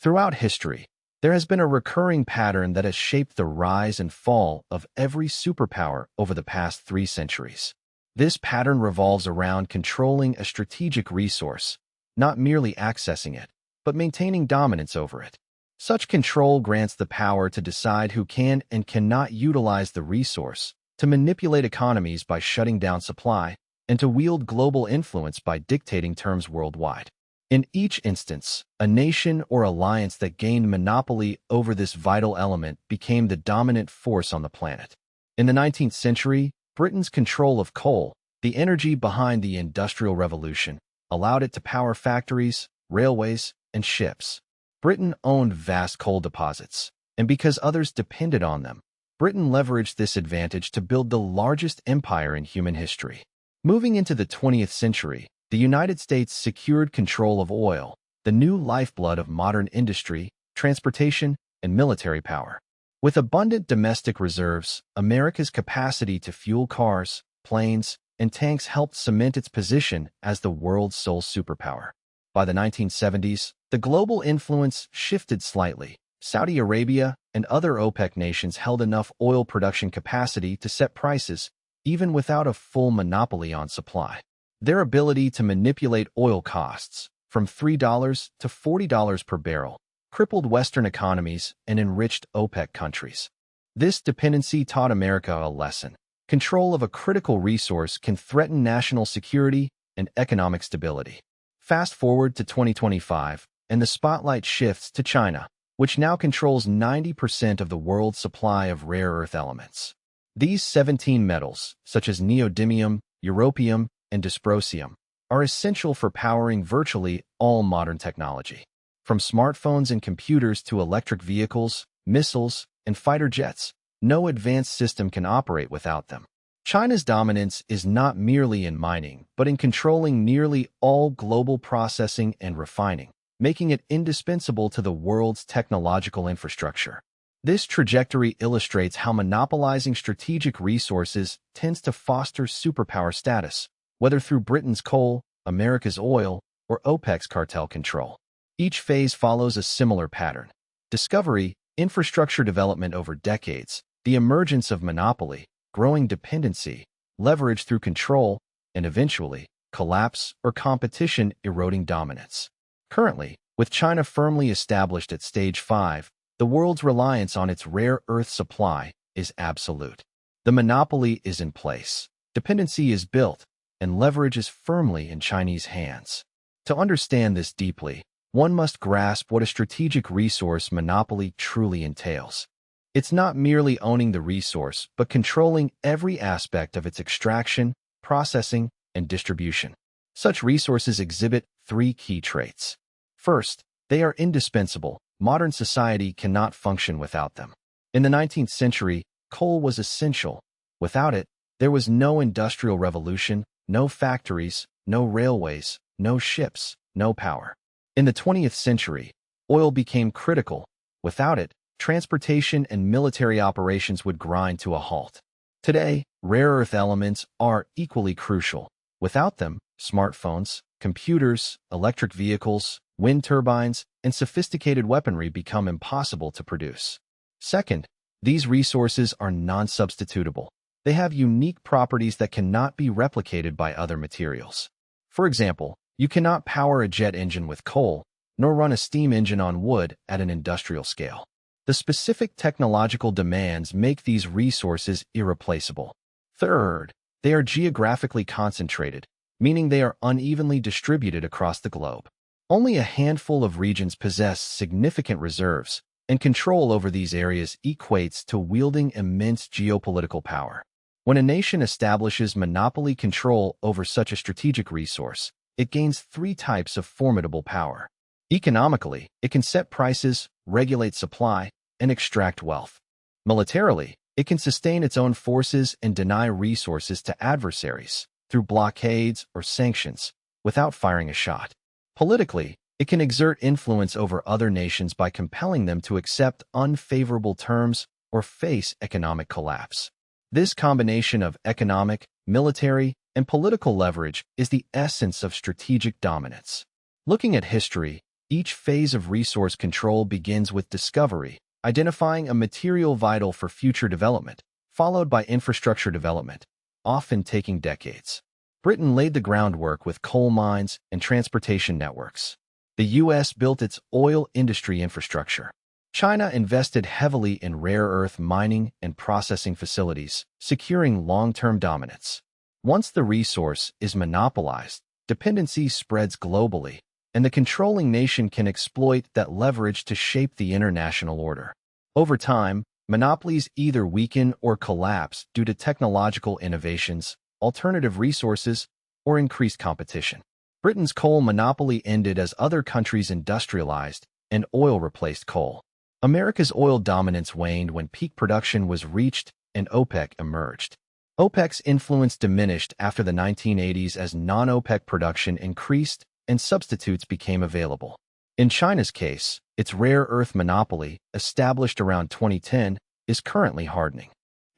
Throughout history, there has been a recurring pattern that has shaped the rise and fall of every superpower over the past 3 centuries. This pattern revolves around controlling a strategic resource, not merely accessing it, but maintaining dominance over it. Such control grants the power to decide who can and cannot utilize the resource, to manipulate economies by shutting down supply, and to wield global influence by dictating terms worldwide. In each instance, a nation or alliance that gained monopoly over this vital element became the dominant force on the planet. In the 19th century, Britain's control of coal, the energy behind the Industrial Revolution, allowed it to power factories, railways, and ships. Britain owned vast coal deposits, and because others depended on them, Britain leveraged this advantage to build the largest empire in human history. Moving into the 20th century, the United States secured control of oil, the new lifeblood of modern industry, transportation, and military power. With abundant domestic reserves, America's capacity to fuel cars, planes, and tanks helped cement its position as the world's sole superpower. By the 1970s, the global influence shifted slightly. Saudi Arabia and other OPEC nations held enough oil production capacity to set prices, even without a full monopoly on supply. Their ability to manipulate oil costs, from $3 to $40 per barrel, crippled Western economies and enriched OPEC countries. This dependency taught America a lesson. Control of a critical resource can threaten national security and economic stability. Fast forward to 2025, and the spotlight shifts to China, which now controls 90% of the world's supply of rare earth elements. These 17 metals, such as neodymium, europium, and dysprosium, are essential for powering virtually all modern technology. From smartphones and computers to electric vehicles, missiles, and fighter jets, no advanced system can operate without them. China's dominance is not merely in mining, but in controlling nearly all global processing and refining, making it indispensable to the world's technological infrastructure. This trajectory illustrates how monopolizing strategic resources tends to foster superpower status, whether through Britain's coal, America's oil, or OPEC's cartel control. Each phase follows a similar pattern: discovery, infrastructure development over decades, the emergence of monopoly, growing dependency, leverage through control, and eventually, collapse or competition eroding dominance. Currently, with China firmly established at stage 5, the world's reliance on its rare earth supply is absolute. The monopoly is in place, dependency is built, and leverage is firmly in Chinese hands. To understand this deeply, one must grasp what a strategic resource monopoly truly entails. It's not merely owning the resource, but controlling every aspect of its extraction, processing, and distribution. Such resources exhibit 3 key traits. First, they are indispensable. Modern society cannot function without them. In the 19th century, coal was essential. Without it, there was no industrial revolution, no factories, no railways, no ships, no power. In the 20th century, oil became critical. Without it, transportation and military operations would grind to a halt. Today, rare earth elements are equally crucial. Without them, smartphones, computers, electric vehicles, wind turbines, and sophisticated weaponry become impossible to produce. Second, these resources are non-substitutable. They have unique properties that cannot be replicated by other materials. For example, you cannot power a jet engine with coal, nor run a steam engine on wood at an industrial scale. The specific technological demands make these resources irreplaceable. Third, they are geographically concentrated, meaning they are unevenly distributed across the globe. Only a handful of regions possess significant reserves, and control over these areas equates to wielding immense geopolitical power. When a nation establishes monopoly control over such a strategic resource, it gains 3 types of formidable power. Economically, it can set prices, regulate supply, and extract wealth. Militarily, it can sustain its own forces and deny resources to adversaries through blockades or sanctions without firing a shot. Politically, it can exert influence over other nations by compelling them to accept unfavorable terms or face economic collapse. This combination of economic, military, and political leverage is the essence of strategic dominance. Looking at history, Each phase of resource control begins with discovery, identifying a material vital for future development, followed by infrastructure development, often taking decades. Britain laid the groundwork with coal mines and transportation networks. The U.S. built its oil industry infrastructure. China invested heavily in rare earth mining and processing facilities, securing long-term dominance. Once the resource is monopolized, dependency spreads globally, and the controlling nation can exploit that leverage to shape the international order. Over time, monopolies either weaken or collapse due to technological innovations, alternative resources, or increased competition. Britain's coal monopoly ended as other countries industrialized and oil replaced coal. America's oil dominance waned when peak production was reached and OPEC emerged. OPEC's influence diminished after the 1980s as non-OPEC production increased and substitutes became available. In China's case, its rare earth monopoly, established around 2010, is currently hardening.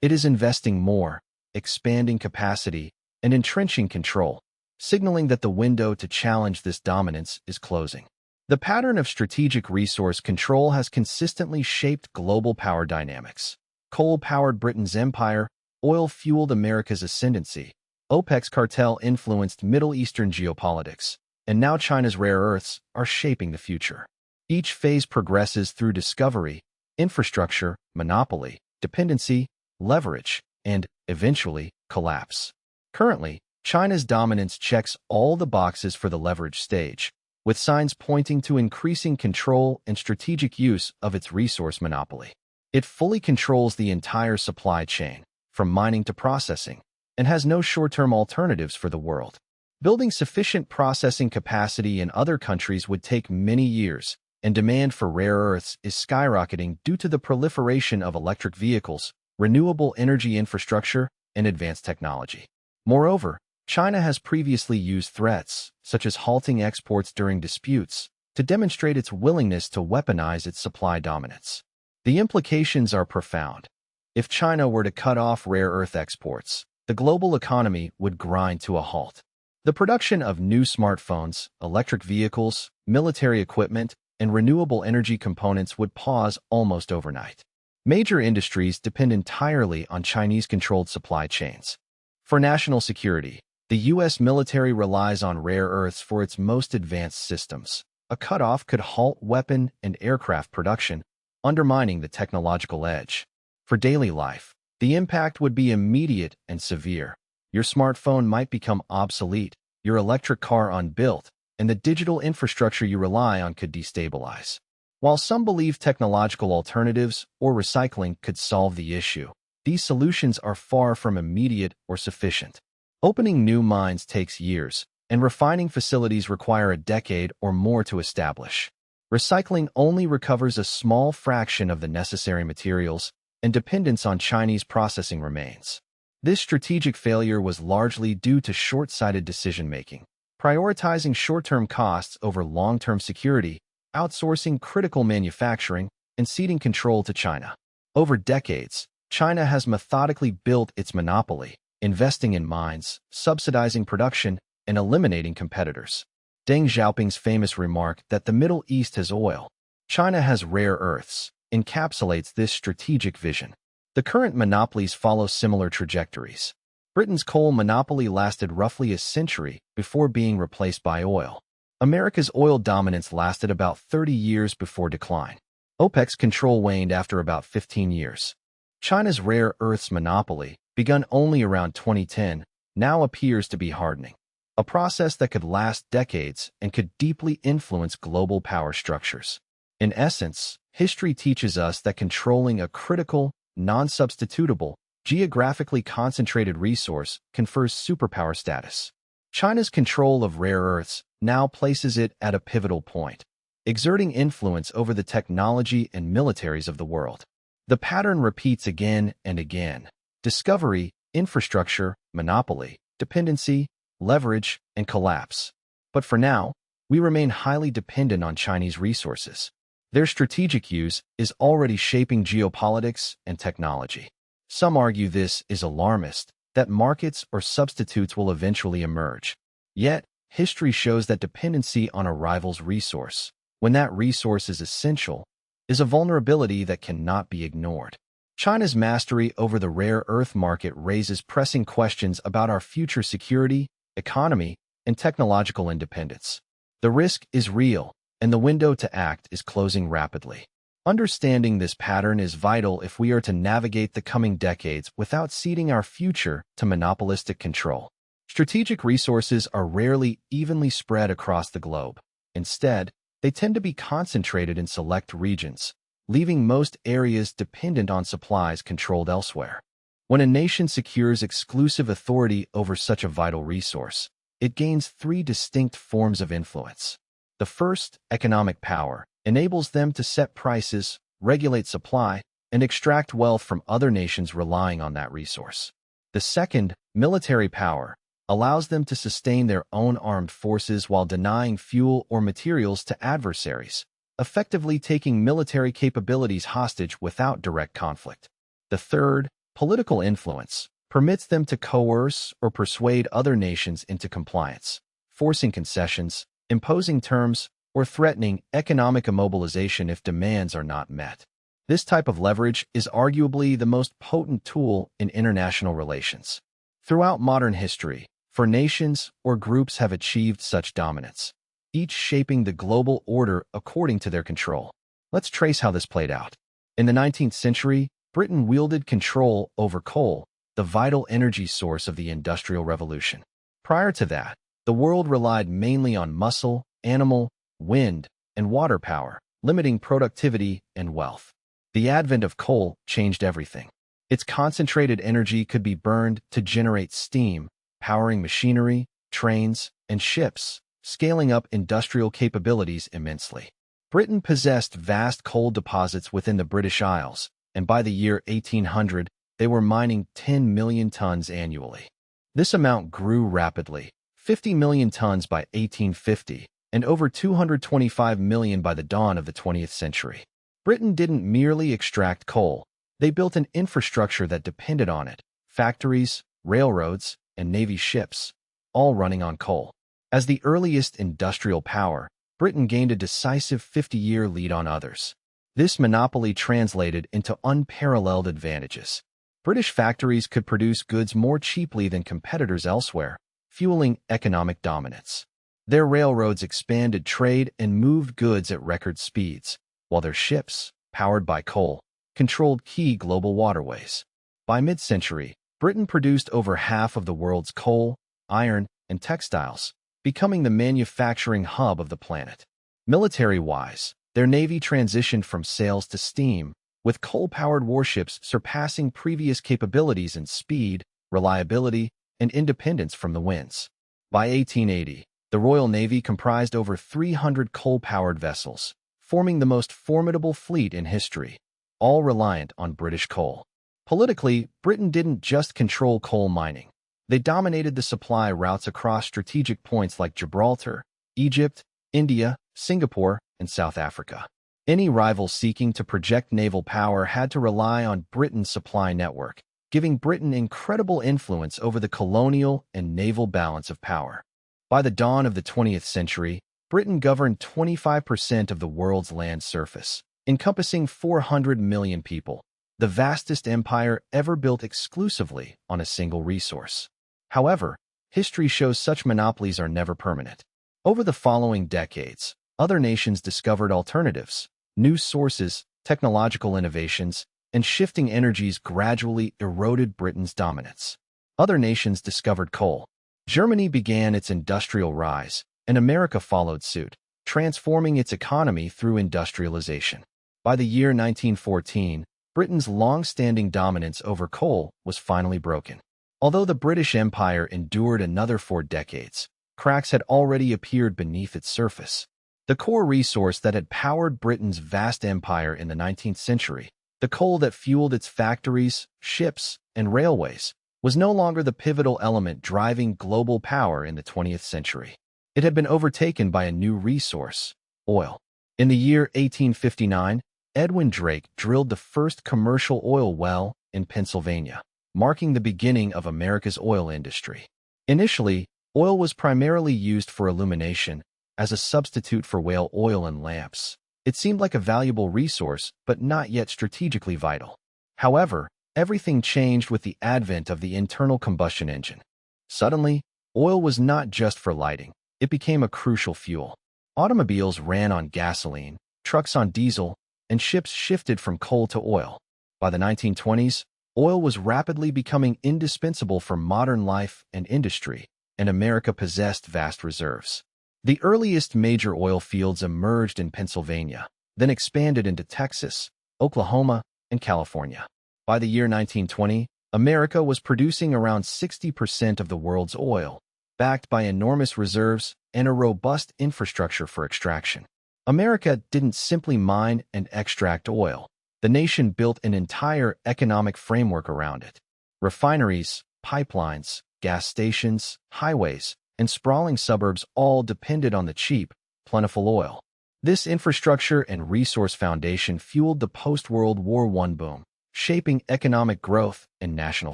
It is investing more, expanding capacity, and entrenching control, signaling that the window to challenge this dominance is closing. The pattern of strategic resource control has consistently shaped global power dynamics. Coal powered Britain's empire, oil fueled America's ascendancy, OPEC's cartel influenced Middle Eastern geopolitics, and now China's rare earths are shaping the future. Each phase progresses through discovery, infrastructure, monopoly, dependency, leverage, and, eventually, collapse. Currently, China's dominance checks all the boxes for the leverage stage, with signs pointing to increasing control and strategic use of its resource monopoly. It fully controls the entire supply chain, from mining to processing, and has no short-term alternatives for the world. Building sufficient processing capacity in other countries would take many years, and demand for rare earths is skyrocketing due to the proliferation of electric vehicles, renewable energy infrastructure, and advanced technology. Moreover, China has previously used threats, such as halting exports during disputes, to demonstrate its willingness to weaponize its supply dominance. The implications are profound. If China were to cut off rare earth exports, the global economy would grind to a halt. The production of new smartphones, electric vehicles, military equipment, and renewable energy components would pause almost overnight. Major industries depend entirely on Chinese-controlled supply chains. For national security, the U.S. military relies on rare earths for its most advanced systems. A cutoff could halt weapon and aircraft production, undermining the technological edge. For daily life, the impact would be immediate and severe. Your smartphone might become obsolete, your electric car unbuilt, and the digital infrastructure you rely on could destabilize. While some believe technological alternatives or recycling could solve the issue, these solutions are far from immediate or sufficient. Opening new mines takes years, and refining facilities require a decade or more to establish. Recycling only recovers a small fraction of the necessary materials, and dependence on Chinese processing remains. This strategic failure was largely due to short-sighted decision-making, prioritizing short-term costs over long-term security, outsourcing critical manufacturing, and ceding control to China. Over decades, China has methodically built its monopoly, investing in mines, subsidizing production, and eliminating competitors. Deng Xiaoping's famous remark that the Middle East has oil, China has rare earths, encapsulates this strategic vision. The current monopolies follow similar trajectories. Britain's coal monopoly lasted roughly a century before being replaced by oil. America's oil dominance lasted about 30 years before decline. OPEC's control waned after about 15 years. China's rare earths monopoly, begun only around 2010, now appears to be hardening, a process that could last decades and could deeply influence global power structures. In essence, history teaches us that controlling a critical, non-substitutable, geographically concentrated resource confers superpower status. China's control of rare earths now places it at a pivotal point, exerting influence over the technology and militaries of the world. The pattern repeats again and again. Discovery, infrastructure, monopoly, dependency, leverage, and collapse. But for now, we remain highly dependent on Chinese resources. Their strategic use is already shaping geopolitics and technology. Some argue this is alarmist, that markets or substitutes will eventually emerge. Yet, history shows that dependency on a rival's resource, when that resource is essential, is a vulnerability that cannot be ignored. China's mastery over the rare earth market raises pressing questions about our future security, economy, and technological independence. The risk is real, and the window to act is closing rapidly. Understanding this pattern is vital if we are to navigate the coming decades without ceding our future to monopolistic control. Strategic resources are rarely evenly spread across the globe. Instead, they tend to be concentrated in select regions, leaving most areas dependent on supplies controlled elsewhere. When a nation secures exclusive authority over such a vital resource, it gains three distinct forms of influence. The first, economic power, enables them to set prices, regulate supply, and extract wealth from other nations relying on that resource. The second, military power, allows them to sustain their own armed forces while denying fuel or materials to adversaries, effectively taking military capabilities hostage without direct conflict. The third, political influence, permits them to coerce or persuade other nations into compliance, forcing concessions, imposing terms, or threatening economic immobilization if demands are not met. This type of leverage is arguably the most potent tool in international relations. Throughout modern history, four nations or groups have achieved such dominance, each shaping the global order according to their control. Let's trace how this played out. In the 19th century, Britain wielded control over coal, the vital energy source of the Industrial Revolution. Prior to that, the world relied mainly on muscle, animal, wind, and water power, limiting productivity and wealth. The advent of coal changed everything. Its concentrated energy could be burned to generate steam, powering machinery, trains, and ships, scaling up industrial capabilities immensely. Britain possessed vast coal deposits within the British Isles, and by the year 1800, they were mining 10 million tons annually. This amount grew rapidly, 50 million tons by 1850, and over 225 million by the dawn of the 20th century. Britain didn't merely extract coal, they built an infrastructure that depended on it: factories, railroads, and Navy ships, all running on coal. As the earliest industrial power, Britain gained a decisive 50-year lead on others. This monopoly translated into unparalleled advantages. British factories could produce goods more cheaply than competitors elsewhere, fueling economic dominance. Their railroads expanded trade and moved goods at record speeds, while their ships, powered by coal, controlled key global waterways. By mid-century, Britain produced over half of the world's coal, iron, and textiles, becoming the manufacturing hub of the planet. Military-wise, their navy transitioned from sails to steam, with coal-powered warships surpassing previous capabilities in speed, reliability, and independence from the winds. By 1880, the Royal Navy comprised over 300 coal-powered vessels, forming the most formidable fleet in history, all reliant on British coal. Politically, Britain didn't just control coal mining. They dominated the supply routes across strategic points like Gibraltar, Egypt, India, Singapore, and South Africa. Any rival seeking to project naval power had to rely on Britain's supply network, giving Britain incredible influence over the colonial and naval balance of power. By the dawn of the 20th century, Britain governed 25% of the world's land surface, encompassing 400 million people, the vastest empire ever built exclusively on a single resource. However, history shows such monopolies are never permanent. Over the following decades, other nations discovered alternatives. New sources, technological innovations, and shifting energies gradually eroded Britain's dominance. Other nations discovered coal. Germany began its industrial rise, and America followed suit, transforming its economy through industrialization. By the year 1914, Britain's long-standing dominance over coal was finally broken. Although the British Empire endured another 4 decades, cracks had already appeared beneath its surface. The core resource that had powered Britain's vast empire in the 19th century, the coal that fueled its factories, ships, and railways, was no longer the pivotal element driving global power in the 20th century. It had been overtaken by a new resource: oil. In the year 1859, Edwin Drake drilled the first commercial oil well in Pennsylvania, marking the beginning of America's oil industry. Initially, oil was primarily used for illumination, as a substitute for whale oil and lamps. It seemed like a valuable resource, but not yet strategically vital. However, everything changed with the advent of the internal combustion engine. Suddenly, oil was not just for lighting. It became a crucial fuel. Automobiles ran on gasoline, trucks on diesel, and ships shifted from coal to oil. By the 1920s, oil was rapidly becoming indispensable for modern life and industry, and America possessed vast reserves. The earliest major oil fields emerged in Pennsylvania, then expanded into Texas, Oklahoma, and California. By the year 1920, America was producing around 60% of the world's oil, backed by enormous reserves and a robust infrastructure for extraction. America didn't simply mine and extract oil. The nation built an entire economic framework around it. Refineries, pipelines, gas stations, highways, and sprawling suburbs all depended on the cheap, plentiful oil. This infrastructure and resource foundation fueled the post-World War I boom, shaping economic growth and national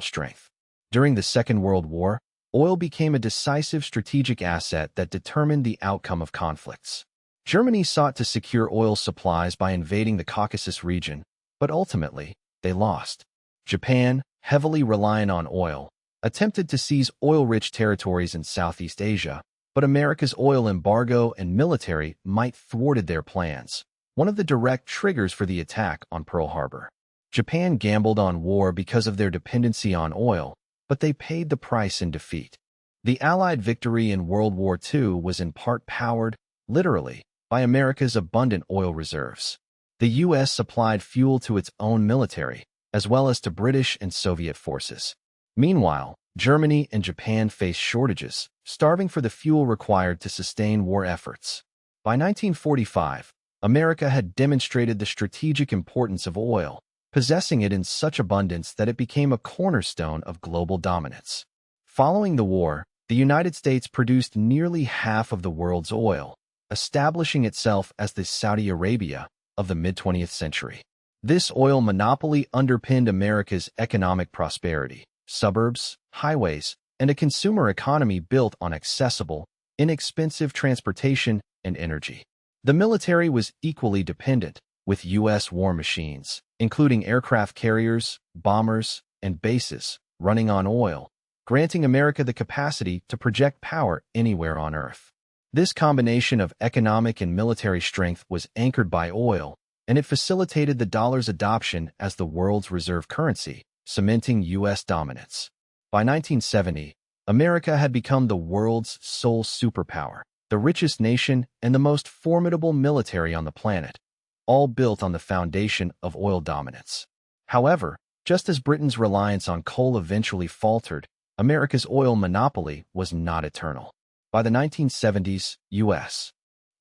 strength. During the Second World War, oil became a decisive strategic asset that determined the outcome of conflicts. Germany sought to secure oil supplies by invading the Caucasus region, but ultimately, they lost. Japan, heavily reliant on oil, attempted to seize oil-rich territories in Southeast Asia, but America's oil embargo and military might thwarted their plans, one of the direct triggers for the attack on Pearl Harbor. Japan gambled on war because of their dependency on oil, but they paid the price in defeat. The Allied victory in World War II was in part powered, literally, by America's abundant oil reserves. The U.S. supplied fuel to its own military, as well as to British and Soviet forces. Meanwhile, Germany and Japan faced shortages, starving for the fuel required to sustain war efforts. By 1945, America had demonstrated the strategic importance of oil, possessing it in such abundance that it became a cornerstone of global dominance. Following the war, the United States produced nearly half of the world's oil, establishing itself as the Saudi Arabia of the mid-20th century. This oil monopoly underpinned America's economic prosperity. Suburbs, highways, and a consumer economy built on accessible, inexpensive transportation and energy. The military was equally dependent, with U.S. war machines, including aircraft carriers, bombers, and bases, running on oil, granting America the capacity to project power anywhere on Earth. This combination of economic and military strength was anchored by oil, and it facilitated the dollar's adoption as the world's reserve currency, cementing U.S. dominance. By 1970, America had become the world's sole superpower, the richest nation and the most formidable military on the planet, all built on the foundation of oil dominance. However, just as Britain's reliance on coal eventually faltered, America's oil monopoly was not eternal. By the 1970s, U.S.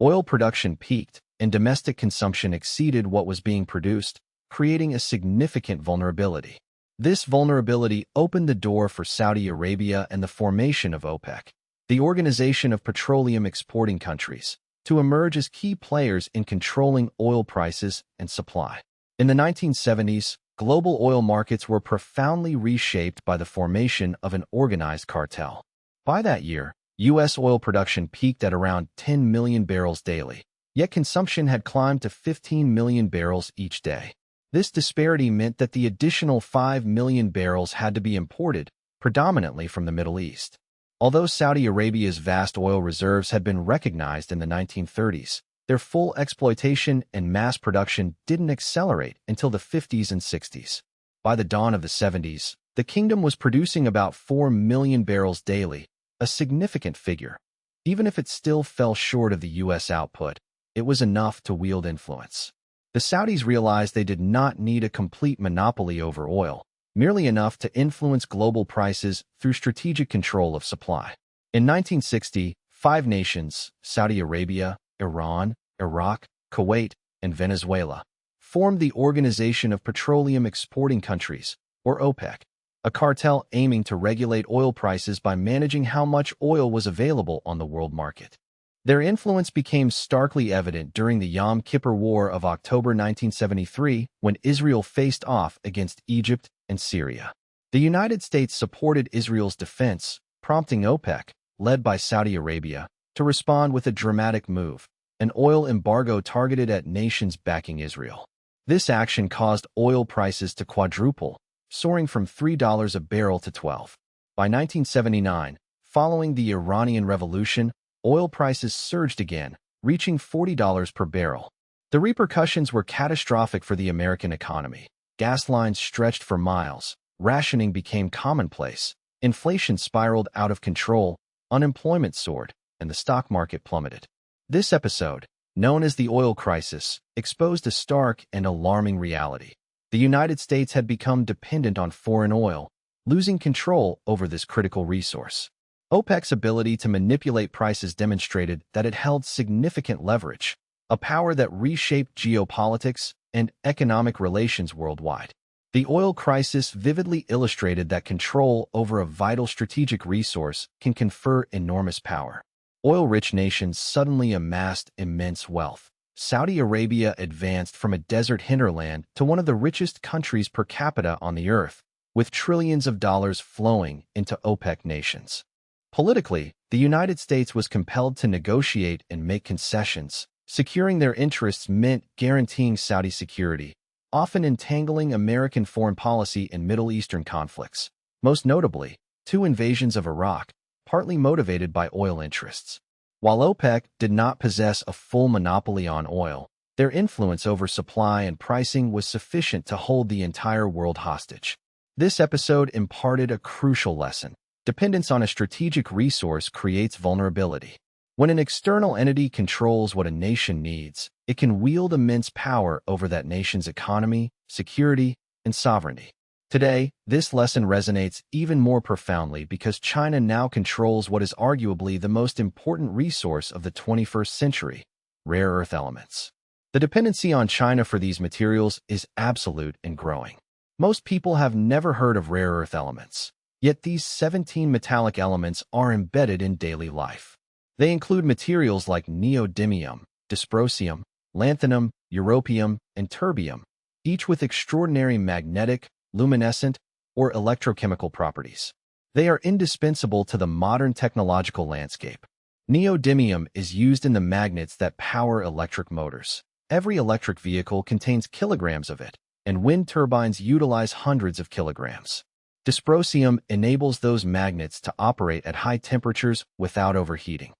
oil production peaked, and domestic consumption exceeded what was being produced, creating a significant vulnerability. This vulnerability opened the door for Saudi Arabia and the formation of OPEC, the Organization of Petroleum Exporting Countries, to emerge as key players in controlling oil prices and supply. In the 1970s, global oil markets were profoundly reshaped by the formation of an organized cartel. By that year, U.S. oil production peaked at around 10 million barrels daily, yet consumption had climbed to 15 million barrels each day. This disparity meant that the additional 5 million barrels had to be imported, predominantly from the Middle East. Although Saudi Arabia's vast oil reserves had been recognized in the 1930s, their full exploitation and mass production didn't accelerate until the 50s and 60s. By the dawn of the 70s, the kingdom was producing about 4 million barrels daily, a significant figure. Even if it still fell short of the U.S. output, it was enough to wield influence. The Saudis realized they did not need a complete monopoly over oil, merely enough to influence global prices through strategic control of supply. In 1960, 5 nations, Saudi Arabia, Iran, Iraq, Kuwait, and Venezuela, formed the Organization of Petroleum Exporting Countries, or OPEC, a cartel aiming to regulate oil prices by managing how much oil was available on the world market. Their influence became starkly evident during the Yom Kippur War of October 1973, when Israel faced off against Egypt and Syria. The United States supported Israel's defense, prompting OPEC, led by Saudi Arabia, to respond with a dramatic move, an oil embargo targeted at nations backing Israel. This action caused oil prices to quadruple, soaring from $3 a barrel to $12. By 1979, following the Iranian Revolution, oil prices surged again, reaching $40 per barrel. The repercussions were catastrophic for the American economy. Gas lines stretched for miles, rationing became commonplace, inflation spiraled out of control, unemployment soared, and the stock market plummeted. This episode, known as the oil crisis, exposed a stark and alarming reality. The United States had become dependent on foreign oil, losing control over this critical resource. OPEC's ability to manipulate prices demonstrated that it held significant leverage, a power that reshaped geopolitics and economic relations worldwide. The oil crisis vividly illustrated that control over a vital strategic resource can confer enormous power. Oil-rich nations suddenly amassed immense wealth. Saudi Arabia advanced from a desert hinterland to one of the richest countries per capita on the earth, with trillions of dollars flowing into OPEC nations. Politically, the United States was compelled to negotiate and make concessions. Securing their interests meant guaranteeing Saudi security, often entangling American foreign policy in Middle Eastern conflicts. Most notably, 2 invasions of Iraq, partly motivated by oil interests. While OPEC did not possess a full monopoly on oil, their influence over supply and pricing was sufficient to hold the entire world hostage. This episode imparted a crucial lesson. Dependence on a strategic resource creates vulnerability. When an external entity controls what a nation needs, it can wield immense power over that nation's economy, security, and sovereignty. Today, this lesson resonates even more profoundly because China now controls what is arguably the most important resource of the 21st century: rare earth elements. The dependency on China for these materials is absolute and growing. Most people have never heard of rare earth elements, yet these 17 metallic elements are embedded in daily life. They include materials like neodymium, dysprosium, lanthanum, europium, and terbium, each with extraordinary magnetic, luminescent, or electrochemical properties. They are indispensable to the modern technological landscape. Neodymium is used in the magnets that power electric motors. Every electric vehicle contains kilograms of it, and wind turbines utilize hundreds of kilograms. Dysprosium enables those magnets to operate at high temperatures without overheating.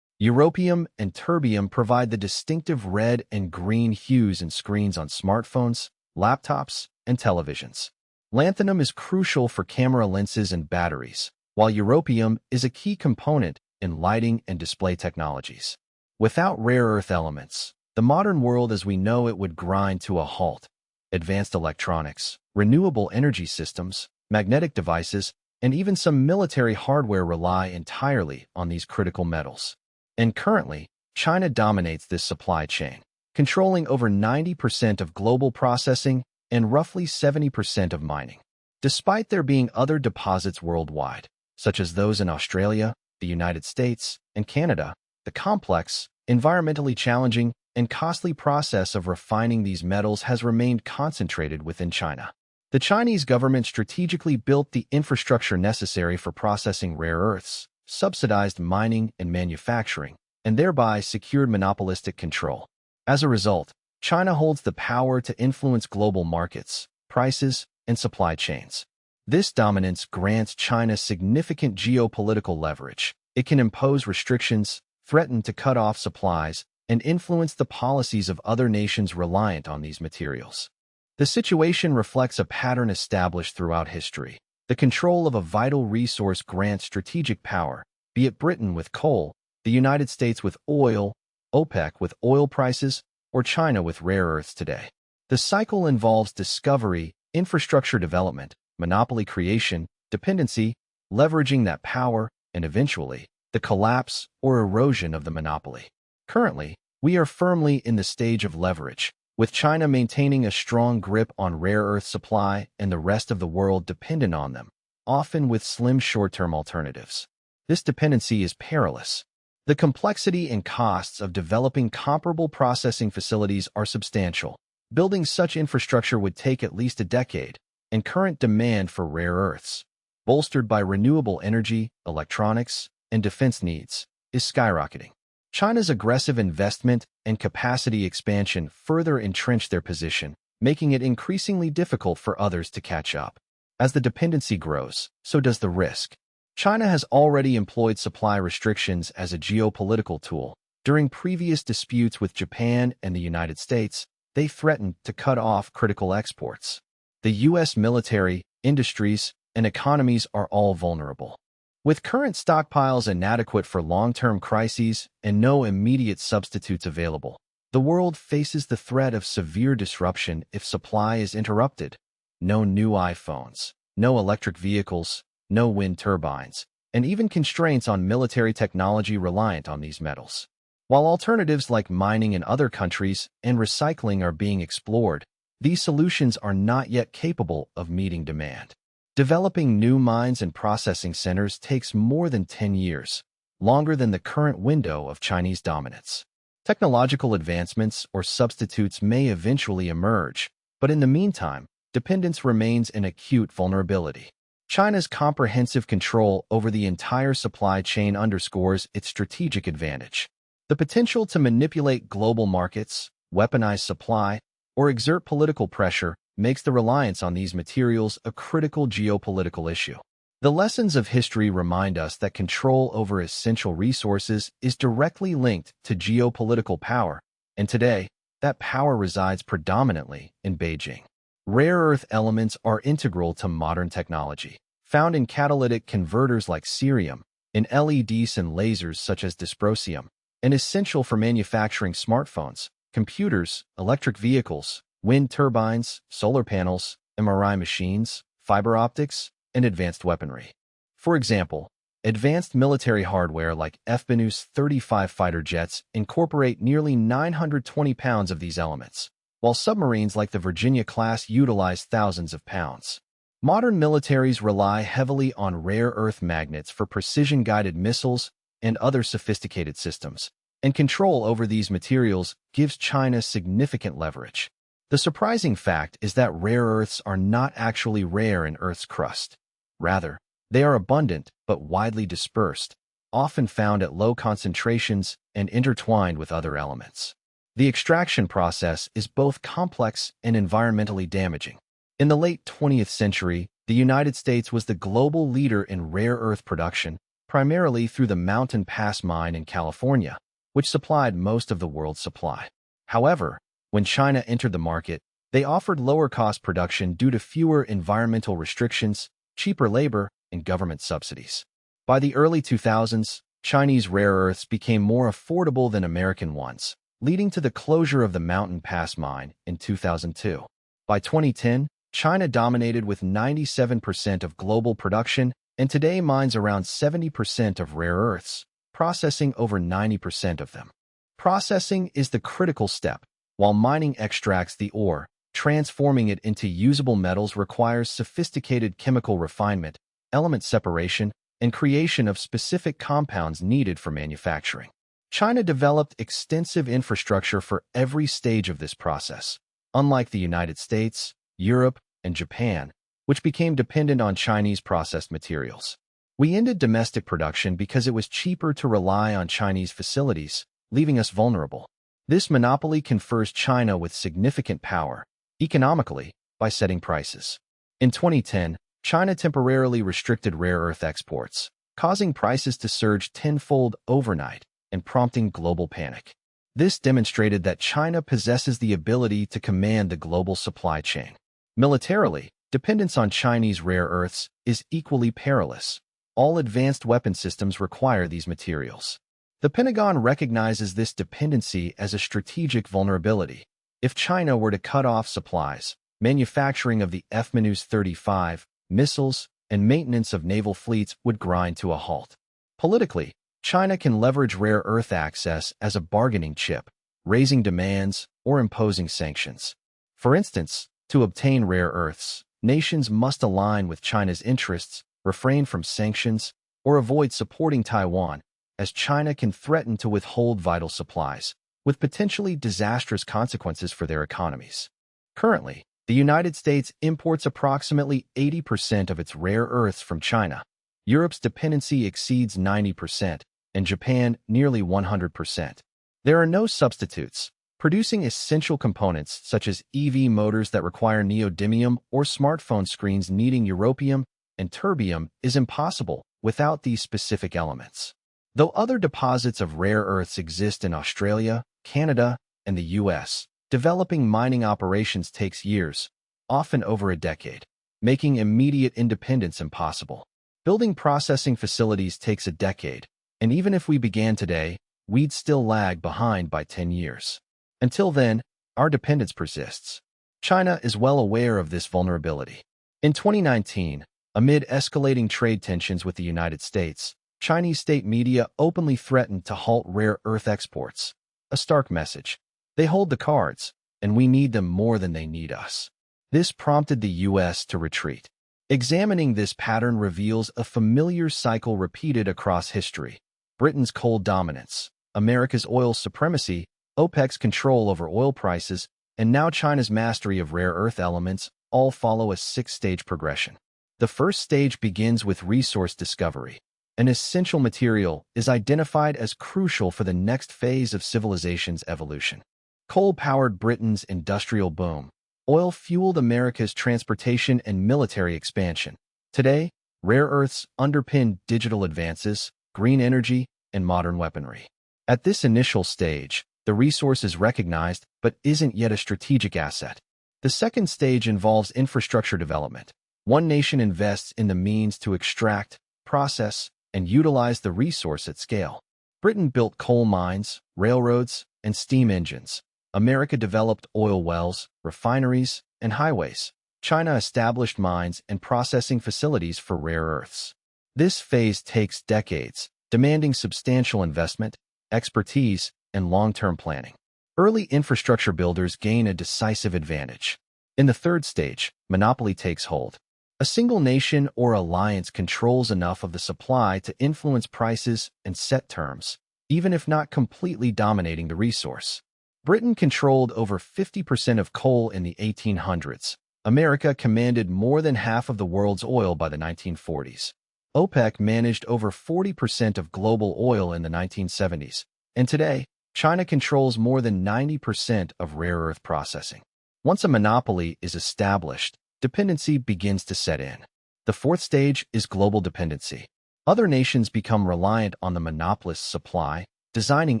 Europium and terbium provide the distinctive red and green hues in screens on smartphones, laptops, and televisions. Lanthanum is crucial for camera lenses and batteries, while europium is a key component in lighting and display technologies. Without rare earth elements, the modern world as we know it would grind to a halt. Advanced electronics, renewable energy systems, magnetic devices, and even some military hardware rely entirely on these critical metals. And currently, China dominates this supply chain, controlling over 90% of global processing and roughly 70% of mining. Despite there being other deposits worldwide, such as those in Australia, the United States, and Canada, the complex, environmentally challenging, and costly process of refining these metals has remained concentrated within China. The Chinese government strategically built the infrastructure necessary for processing rare earths, subsidized mining and manufacturing, and thereby secured monopolistic control. As a result, China holds the power to influence global markets, prices, and supply chains. This dominance grants China significant geopolitical leverage. It can impose restrictions, threaten to cut off supplies, and influence the policies of other nations reliant on these materials. The situation reflects a pattern established throughout history. The control of a vital resource grants strategic power, be it Britain with coal, the United States with oil, OPEC with oil prices, or China with rare earths today. The cycle involves discovery, infrastructure development, monopoly creation, dependency, leveraging that power, and eventually, the collapse or erosion of the monopoly. Currently, we are firmly in the stage of leverage, with China maintaining a strong grip on rare earth supply and the rest of the world dependent on them, often with slim short-term alternatives. This dependency is perilous. The complexity and costs of developing comparable processing facilities are substantial. Building such infrastructure would take at least a decade, and current demand for rare earths, bolstered by renewable energy, electronics, and defense needs, is skyrocketing. China's aggressive investment and capacity expansion further entrenched their position, making it increasingly difficult for others to catch up. As the dependency grows, so does the risk. China has already employed supply restrictions as a geopolitical tool. During previous disputes with Japan and the United States, they threatened to cut off critical exports. The U.S. military, industries, and economies are all vulnerable. With current stockpiles inadequate for long-term crises and no immediate substitutes available, the world faces the threat of severe disruption if supply is interrupted. No new iPhones, no electric vehicles, no wind turbines, and even constraints on military technology reliant on these metals. While alternatives like mining in other countries and recycling are being explored, these solutions are not yet capable of meeting demand. Developing new mines and processing centers takes more than 10 years, longer than the current window of Chinese dominance. Technological advancements or substitutes may eventually emerge, but in the meantime, dependence remains an acute vulnerability. China's comprehensive control over the entire supply chain underscores its strategic advantage. The potential to manipulate global markets, weaponize supply, or exert political pressure makes the reliance on these materials a critical geopolitical issue. The lessons of history remind us that control over essential resources is directly linked to geopolitical power, and today, that power resides predominantly in Beijing. Rare earth elements are integral to modern technology, found in catalytic converters like cerium, in LEDs and lasers such as dysprosium, and essential for manufacturing smartphones, computers, electric vehicles, wind turbines, solar panels, MRI machines, fiber optics, and advanced weaponry. For example, advanced military hardware like F-35 fighter jets incorporate nearly 920 pounds of these elements, while submarines like the Virginia-class utilize thousands of pounds. Modern militaries rely heavily on rare earth magnets for precision-guided missiles and other sophisticated systems, and control over these materials gives China significant leverage. The surprising fact is that rare earths are not actually rare in Earth's crust. Rather, they are abundant but widely dispersed, often found at low concentrations and intertwined with other elements. The extraction process is both complex and environmentally damaging. In the late 20th century, the United States was the global leader in rare earth production, primarily through the Mountain Pass mine in California, which supplied most of the world's supply. However, when China entered the market, they offered lower-cost production due to fewer environmental restrictions, cheaper labor, and government subsidies. By the early 2000s, Chinese rare earths became more affordable than American ones, leading to the closure of the Mountain Pass mine in 2002. By 2010, China dominated with 97% of global production and today mines around 70% of rare earths, processing over 90% of them. Processing is the critical step. While mining extracts the ore, transforming it into usable metals requires sophisticated chemical refinement, element separation, and creation of specific compounds needed for manufacturing. China developed extensive infrastructure for every stage of this process, unlike the United States, Europe, and Japan, which became dependent on Chinese processed materials. We ended domestic production because it was cheaper to rely on Chinese facilities, leaving us vulnerable. This monopoly confers China with significant power, economically, by setting prices. In 2010, China temporarily restricted rare earth exports, causing prices to surge tenfold overnight and prompting global panic. This demonstrated that China possesses the ability to command the global supply chain. Militarily, dependence on Chinese rare earths is equally perilous. All advanced weapon systems require these materials. The Pentagon recognizes this dependency as a strategic vulnerability. If China were to cut off supplies, manufacturing of the F-35 missiles and maintenance of naval fleets would grind to a halt. Politically, China can leverage rare earth access as a bargaining chip, raising demands or imposing sanctions. For instance, to obtain rare earths, nations must align with China's interests, refrain from sanctions, or avoid supporting Taiwan, as China can threaten to withhold vital supplies, with potentially disastrous consequences for their economies. Currently, the United States imports approximately 80% of its rare earths from China. Europe's dependency exceeds 90%, and Japan nearly 100%. There are no substitutes. Producing essential components such as EV motors that require neodymium or smartphone screens needing europium and terbium is impossible without these specific elements. Though other deposits of rare earths exist in Australia, Canada, and the US, developing mining operations takes years, often over a decade, making immediate independence impossible. Building processing facilities takes a decade, and even if we began today, we'd still lag behind by 10 years. Until then, our dependence persists. China is well aware of this vulnerability. In 2019, amid escalating trade tensions with the United States, Chinese state media openly threatened to halt rare earth exports. A stark message. They hold the cards, and we need them more than they need us. This prompted the U.S. to retreat. Examining this pattern reveals a familiar cycle repeated across history. Britain's coal dominance, America's oil supremacy, OPEC's control over oil prices, and now China's mastery of rare earth elements all follow a six-stage progression. The first stage begins with resource discovery. An essential material is identified as crucial for the next phase of civilization's evolution. Coal powered Britain's industrial boom. Oil fueled America's transportation and military expansion. Today, rare earths underpin digital advances, green energy, and modern weaponry. At this initial stage, the resource is recognized but isn't yet a strategic asset. The second stage involves infrastructure development. One nation invests in the means to extract, process, and utilize the resource at scale. Britain built coal mines, railroads, and steam engines. America developed oil wells, refineries, and highways. China established mines and processing facilities for rare earths. This phase takes decades, demanding substantial investment, expertise, and long-term planning. Early infrastructure builders gain a decisive advantage. In the third stage, monopoly takes hold. A single nation or alliance controls enough of the supply to influence prices and set terms, even if not completely dominating the resource. Britain controlled over 50% of coal in the 1800s. America commanded more than half of the world's oil by the 1940s. OPEC managed over 40% of global oil in the 1970s. And today, China controls more than 90% of rare earth processing. Once a monopoly is established, dependency begins to set in. The fourth stage is global dependency. Other nations become reliant on the monopolist's supply, designing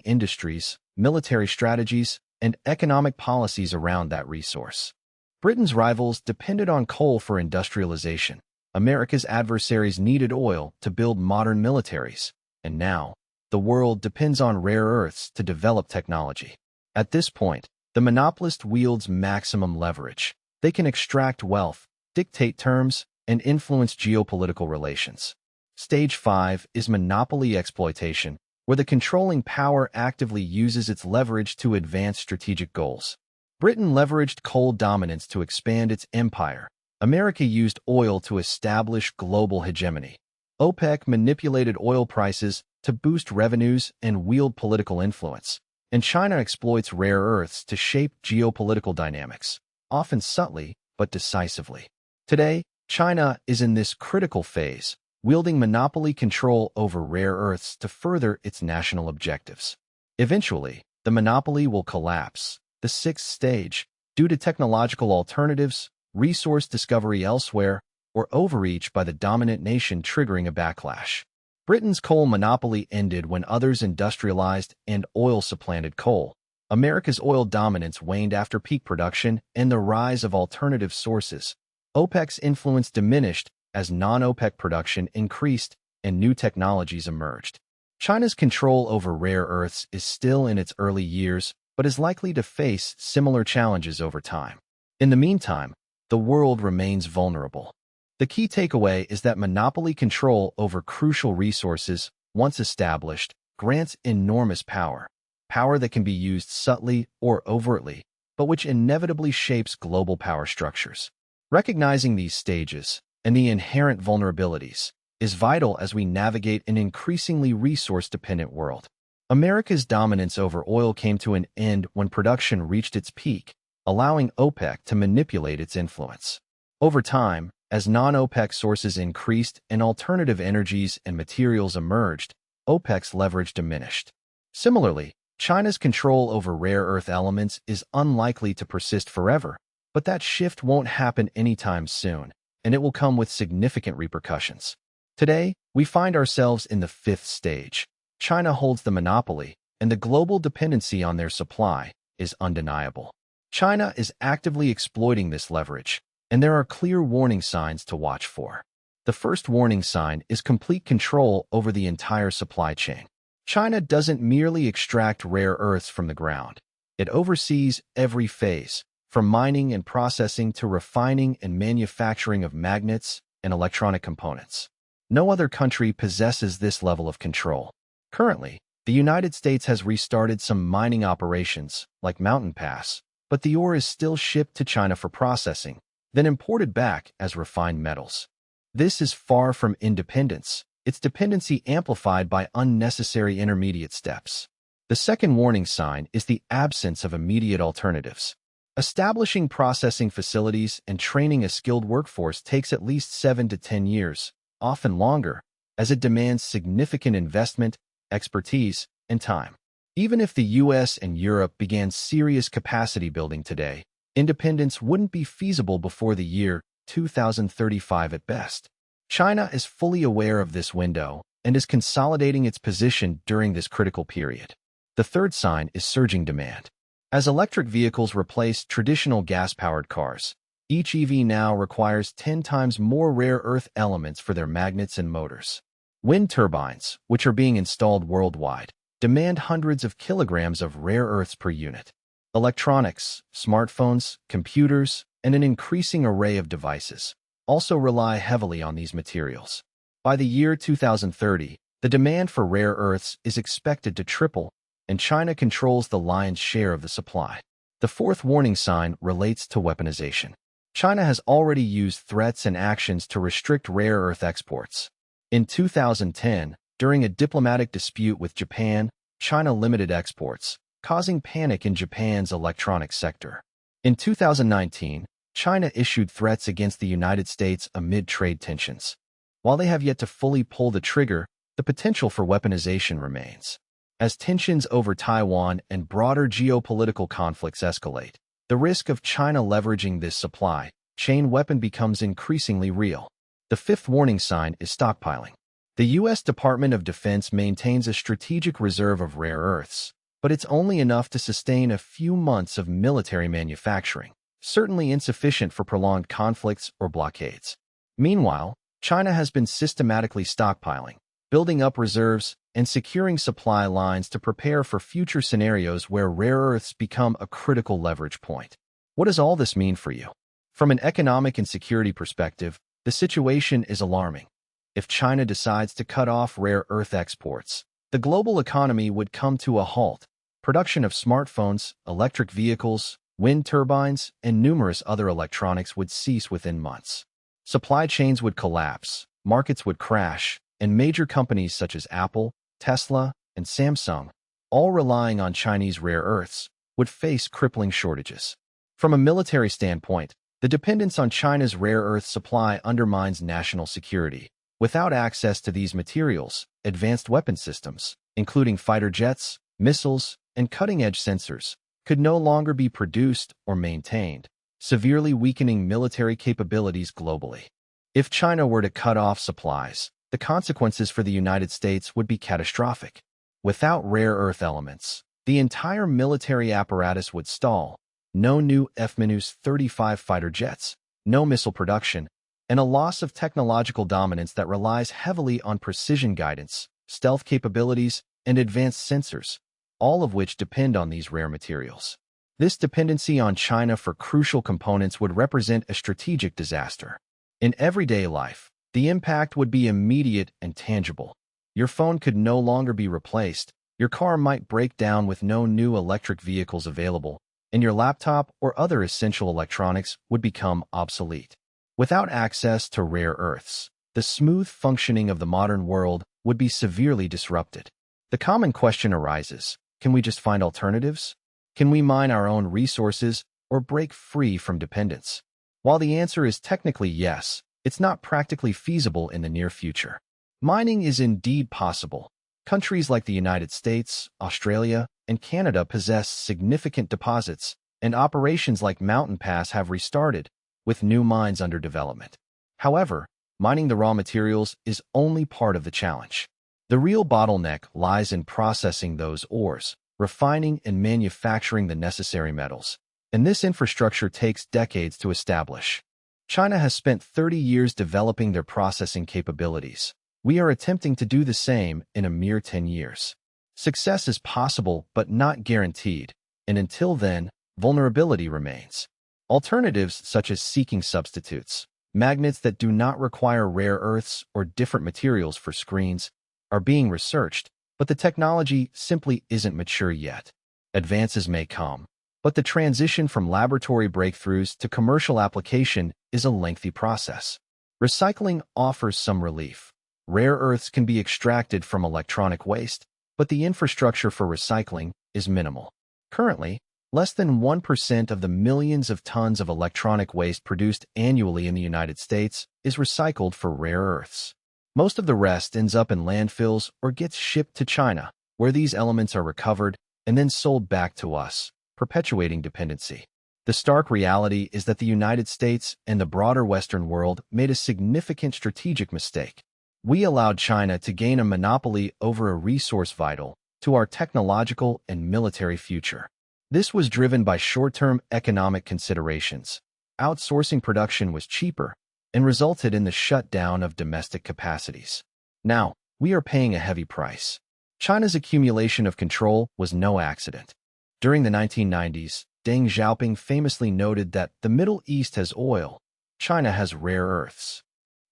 industries, military strategies, and economic policies around that resource. Britain's rivals depended on coal for industrialization. America's adversaries needed oil to build modern militaries. And now, the world depends on rare earths to develop technology. At this point, the monopolist wields maximum leverage. They can extract wealth, dictate terms, and influence geopolitical relations. Stage 5 is monopoly exploitation, where the controlling power actively uses its leverage to advance strategic goals. Britain leveraged coal dominance to expand its empire. America used oil to establish global hegemony. OPEC manipulated oil prices to boost revenues and wield political influence. And China exploits rare earths to shape geopolitical dynamics, often subtly but decisively. Today, China is in this critical phase, wielding monopoly control over rare earths to further its national objectives. Eventually, the monopoly will collapse, the sixth stage, due to technological alternatives, resource discovery elsewhere, or overreach by the dominant nation triggering a backlash. Britain's coal monopoly ended when others industrialized and oil supplanted coal. America's oil dominance waned after peak production and the rise of alternative sources. OPEC's influence diminished as non-OPEC production increased and new technologies emerged. China's control over rare earths is still in its early years, but is likely to face similar challenges over time. In the meantime, the world remains vulnerable. The key takeaway is that monopoly control over crucial resources, once established, grants enormous power. Power that can be used subtly or overtly, but which inevitably shapes global power structures. Recognizing these stages and the inherent vulnerabilities is vital as we navigate an increasingly resource-dependent world. America's dominance over oil came to an end when production reached its peak, allowing OPEC to manipulate its influence. Over time, as non-OPEC sources increased and alternative energies and materials emerged, OPEC's leverage diminished. Similarly, China's control over rare earth elements is unlikely to persist forever, but that shift won't happen anytime soon, and it will come with significant repercussions. Today, we find ourselves in the fifth stage. China holds the monopoly, and the global dependency on their supply is undeniable. China is actively exploiting this leverage, and there are clear warning signs to watch for. The first warning sign is complete control over the entire supply chain. China doesn't merely extract rare earths from the ground. It oversees every phase, from mining and processing to refining and manufacturing of magnets and electronic components. No other country possesses this level of control. Currently, the United States has restarted some mining operations, like Mountain Pass, but the ore is still shipped to China for processing, then imported back as refined metals. This is far from independence, its dependency amplified by unnecessary intermediate steps. The second warning sign is the absence of immediate alternatives. Establishing processing facilities and training a skilled workforce takes at least 7 to 10 years, often longer, as it demands significant investment, expertise, and time. Even if the US and Europe began serious capacity building today, independence wouldn't be feasible before the year 2035 at best. China is fully aware of this window and is consolidating its position during this critical period. The third sign is surging demand. As electric vehicles replace traditional gas-powered cars, each EV now requires 10 times more rare earth elements for their magnets and motors. Wind turbines, which are being installed worldwide, demand hundreds of kilograms of rare earths per unit. Electronics, smartphones, computers, and an increasing array of devices also rely heavily on these materials. By the year 2030, the demand for rare earths is expected to triple, and China controls the lion's share of the supply. The fourth warning sign relates to weaponization. China has already used threats and actions to restrict rare earth exports. In 2010, during a diplomatic dispute with Japan, China limited exports, causing panic in Japan's electronics sector. In 2019, China issued threats against the United States amid trade tensions. While they have yet to fully pull the trigger, the potential for weaponization remains. As tensions over Taiwan and broader geopolitical conflicts escalate, the risk of China leveraging this supply chain weapon becomes increasingly real. The fifth warning sign is stockpiling. The U.S. Department of Defense maintains a strategic reserve of rare earths, but it's only enough to sustain a few months of military manufacturing, certainly insufficient for prolonged conflicts or blockades. Meanwhile, China has been systematically stockpiling, building up reserves, and securing supply lines to prepare for future scenarios where rare earths become a critical leverage point. What does all this mean for you? From an economic and security perspective, the situation is alarming. If China decides to cut off rare earth exports, the global economy would come to a halt. Production of smartphones, electric vehicles, wind turbines, and numerous other electronics would cease within months. Supply chains would collapse, markets would crash, and major companies such as Apple, Tesla, and Samsung, all relying on Chinese rare earths, would face crippling shortages. From a military standpoint, the dependence on China's rare earth supply undermines national security. Without access to these materials, advanced weapon systems, including fighter jets, missiles, and cutting-edge sensors, could no longer be produced or maintained, severely weakening military capabilities globally. If China were to cut off supplies, the consequences for the United States would be catastrophic. Without rare earth elements, the entire military apparatus would stall. No new F-35 fighter jets, no missile production, and a loss of technological dominance that relies heavily on precision guidance, stealth capabilities, and advanced sensors, all of which depend on these rare materials. This dependency on China for crucial components would represent a strategic disaster. In everyday life, the impact would be immediate and tangible. Your phone could no longer be replaced, your car might break down with no new electric vehicles available, and your laptop or other essential electronics would become obsolete. Without access to rare earths, the smooth functioning of the modern world would be severely disrupted. The common question arises, can we just find alternatives? Can we mine our own resources or break free from dependence? While the answer is technically yes, it's not practically feasible in the near future. Mining is indeed possible, Countries like the United States, Australia, and Canada possess significant deposits, and operations like Mountain Pass have restarted, with new mines under development. However, mining the raw materials is only part of the challenge. The real bottleneck lies in processing those ores, refining and manufacturing the necessary metals, and this infrastructure takes decades to establish. China has spent 30 years developing their processing capabilities. We are attempting to do the same in a mere 10 years. Success is possible but not guaranteed, and until then, vulnerability remains. Alternatives such as seeking substitutes, magnets that do not require rare earths or different materials for screens, are being researched, but the technology simply isn't mature yet. Advances may come, but the transition from laboratory breakthroughs to commercial application is a lengthy process. Recycling offers some relief. Rare earths can be extracted from electronic waste, but the infrastructure for recycling is minimal. Currently, less than 1% of the millions of tons of electronic waste produced annually in the United States is recycled for rare earths. Most of the rest ends up in landfills or gets shipped to China, where these elements are recovered and then sold back to us, perpetuating dependency. The stark reality is that the United States and the broader Western world made a significant strategic mistake. We allowed China to gain a monopoly over a resource vital to our technological and military future. This was driven by short-term economic considerations. Outsourcing production was cheaper and resulted in the shutdown of domestic capacities. Now, we are paying a heavy price. China's accumulation of control was no accident. During the 1990s, Deng Xiaoping famously noted that the Middle East has oil, China has rare earths.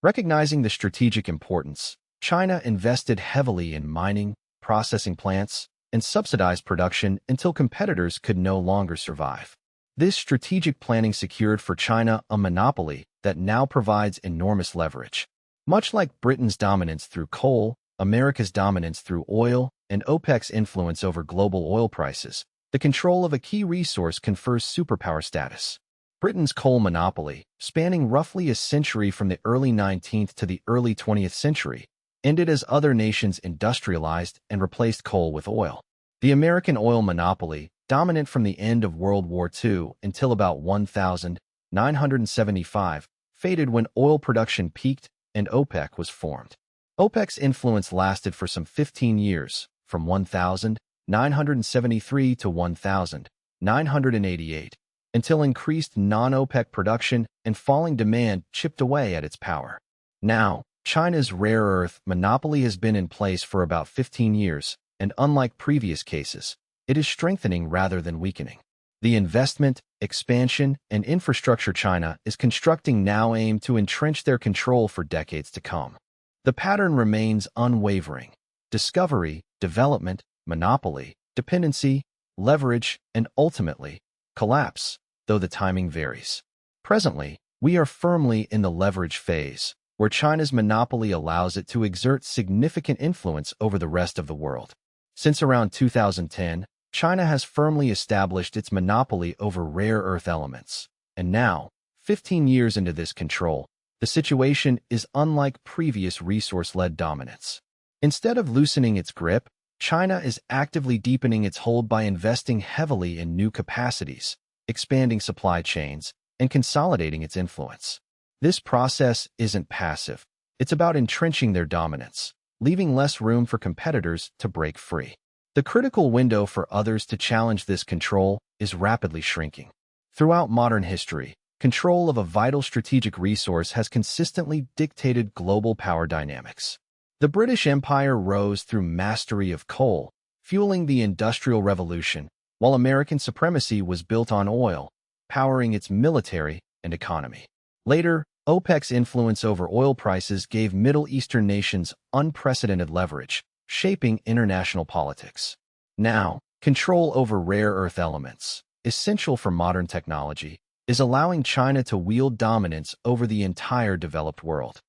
Recognizing the strategic importance, China invested heavily in mining, processing plants, and subsidized production until competitors could no longer survive. This strategic planning secured for China a monopoly that now provides enormous leverage. Much like Britain's dominance through coal, America's dominance through oil, and OPEC's influence over global oil prices, the control of a key resource confers superpower status. Britain's coal monopoly, spanning roughly a century from the early 19th to the early 20th century, ended as other nations industrialized and replaced coal with oil. The American oil monopoly, dominant from the end of World War II until about 1975, faded when oil production peaked and OPEC was formed. OPEC's influence lasted for some 15 years, from 1973 to 1988, until increased non-OPEC production and falling demand chipped away at its power. Now, China's rare earth monopoly has been in place for about 15 years, and unlike previous cases, it is strengthening rather than weakening. The investment, expansion, and infrastructure China is constructing now aim to entrench their control for decades to come. The pattern remains unwavering: discovery, development, monopoly, dependency, leverage, and ultimately, collapse, though the timing varies. Presently, we are firmly in the leverage phase, where China's monopoly allows it to exert significant influence over the rest of the world. Since around 2010, China has firmly established its monopoly over rare earth elements. And now, 15 years into this control, the situation is unlike previous resource-led dominance. Instead of loosening its grip, China is actively deepening its hold by investing heavily in new capacities, expanding supply chains, and consolidating its influence. This process isn't passive. It's about entrenching their dominance, leaving less room for competitors to break free. The critical window for others to challenge this control is rapidly shrinking. Throughout modern history, control of a vital strategic resource has consistently dictated global power dynamics. The British Empire rose through mastery of coal, fueling the Industrial Revolution, while American supremacy was built on oil, powering its military and economy. Later, OPEC's influence over oil prices gave Middle Eastern nations unprecedented leverage, shaping international politics. Now, control over rare earth elements, essential for modern technology, is allowing China to wield dominance over the entire developed world.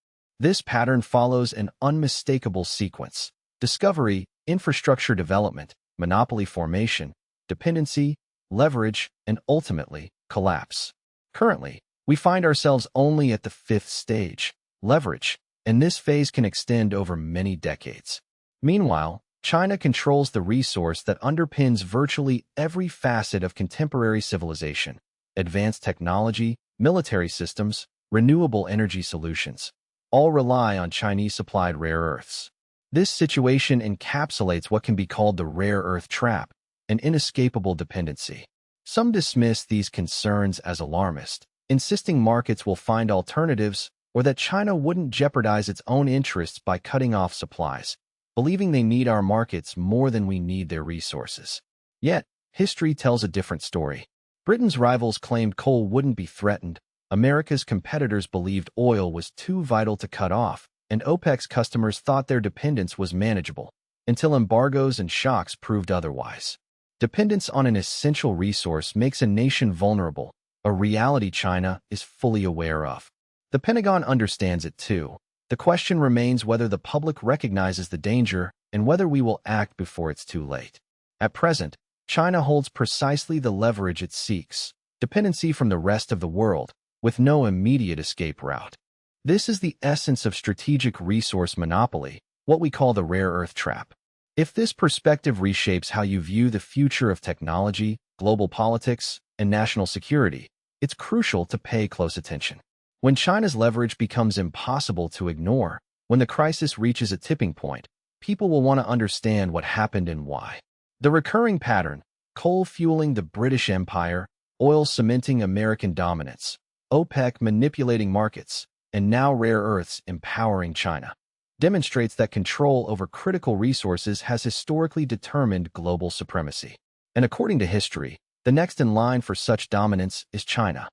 This pattern follows an unmistakable sequence: discovery, infrastructure development, monopoly formation, dependency, leverage, and ultimately, collapse. Currently, we find ourselves only at the fifth stage, leverage, and this phase can extend over many decades. Meanwhile, China controls the resource that underpins virtually every facet of contemporary civilization: advanced technology, military systems, renewable energy solutions. All rely on Chinese-supplied rare earths. This situation encapsulates what can be called the rare earth trap, an inescapable dependency. Some dismiss these concerns as alarmist, insisting markets will find alternatives or that China wouldn't jeopardize its own interests by cutting off supplies, believing they need our markets more than we need their resources. Yet, history tells a different story. Britain's rivals claimed coal wouldn't be threatened, America's competitors believed oil was too vital to cut off, and OPEC's customers thought their dependence was manageable, until embargoes and shocks proved otherwise. Dependence on an essential resource makes a nation vulnerable, a reality China is fully aware of. The Pentagon understands it too. The question remains whether the public recognizes the danger and whether we will act before it's too late. At present, China holds precisely the leverage it seeks: dependency from the rest of the world, with no immediate escape route. This is the essence of strategic resource monopoly, what we call the rare earth trap. If this perspective reshapes how you view the future of technology, global politics, and national security, it's crucial to pay close attention. When China's leverage becomes impossible to ignore, when the crisis reaches a tipping point, people will want to understand what happened and why. The recurring pattern: coal fueling the British Empire, oil cementing American dominance, OPEC manipulating markets, and now rare earths empowering China, demonstrates that control over critical resources has historically determined global supremacy. And according to history, the next in line for such dominance is China.